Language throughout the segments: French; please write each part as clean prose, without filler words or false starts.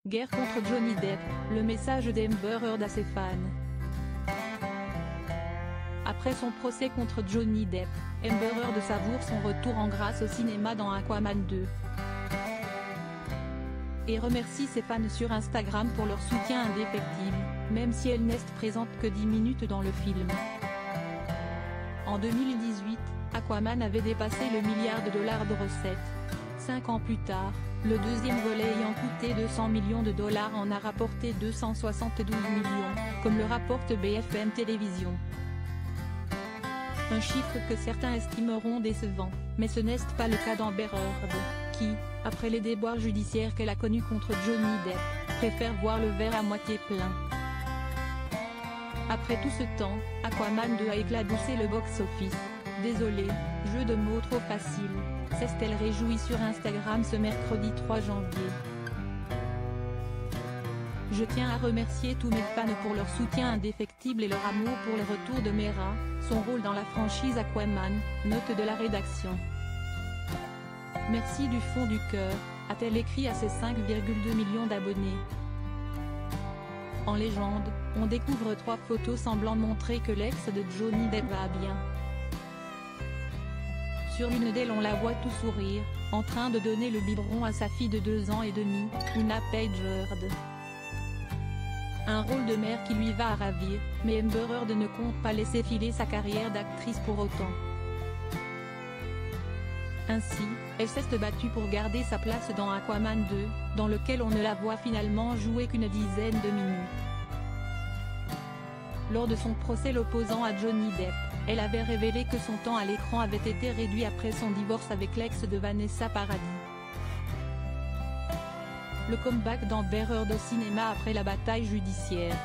Guerre contre Johnny Depp, le message d'Amber Heard à ses fans. Après son procès contre Johnny Depp, Amber Heard savoure son retour en grâce au cinéma dans Aquaman 2. Et remercie ses fans sur Instagram pour leur soutien indéfectible, même si elle n'est présente que 10 minutes dans le film. En 2018, Aquaman avait dépassé le milliard de dollars de recettes. 5 ans plus tard, le deuxième volet ayant coûté 200 millions de dollars en a rapporté 272 millions, comme le rapporte BFM Télévision. Un chiffre que certains estimeront décevant, mais ce n'est pas le cas d'Amber Heard, qui, après les déboires judiciaires qu'elle a connus contre Johnny Depp, préfère voir le verre à moitié plein. Après tout ce temps, Aquaman 2 a éclaboussé le box-office. Désolé, jeu de mots trop facile, s'est-elle réjouie sur Instagram ce mercredi 3 janvier. Je tiens à remercier tous mes fans pour leur soutien indéfectible et leur amour pour le retour de Mera, son rôle dans la franchise Aquaman, note de la rédaction. Merci du fond du cœur, a-t-elle écrit à ses 5,2 millions d'abonnés. En légende, on découvre 3 photos semblant montrer que l'ex de Johnny Depp va bien. Sur l'une d'elles on la voit tout sourire, en train de donner le biberon à sa fille de 2 ans et demi, Una Page Heard. Un rôle de mère qui lui va à ravir, mais Amber Heard ne compte pas laisser filer sa carrière d'actrice pour autant. Ainsi, elle s'est battue pour garder sa place dans Aquaman 2, dans lequel on ne la voit finalement jouer qu'une dizaine de minutes. Lors de son procès l'opposant à Johnny Depp, elle avait révélé que son temps à l'écran avait été réduit après son divorce avec l'ex de Vanessa Paradis. Le comeback d'Amber Heard au cinéma après la bataille judiciaire.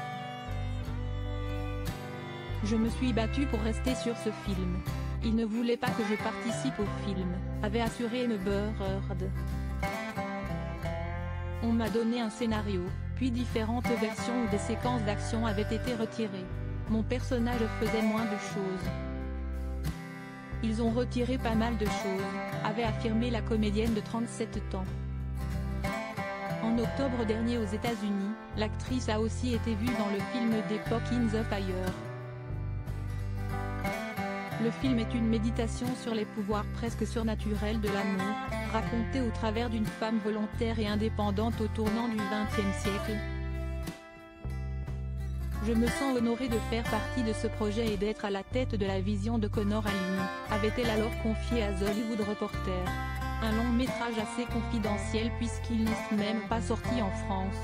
Je me suis battue pour rester sur ce film. Il ne voulait pas que je participe au film, avait assuré Amber Heard. On m'a donné un scénario, puis différentes versions où des séquences d'action avaient été retirées. Mon personnage faisait moins de choses. Ils ont retiré pas mal de choses, avait affirmé la comédienne de 37 ans. En octobre dernier aux États-Unis, l'actrice a aussi été vue dans le film d'époque In the Fire. Le film est une méditation sur les pouvoirs presque surnaturels de l'amour, raconté au travers d'une femme volontaire et indépendante au tournant du XXe siècle. Je me sens honorée de faire partie de ce projet et d'être à la tête de la vision de Connor Aline, avait-elle alors confié à The Hollywood Reporter. Un long métrage assez confidentiel puisqu'il n'est même pas sorti en France.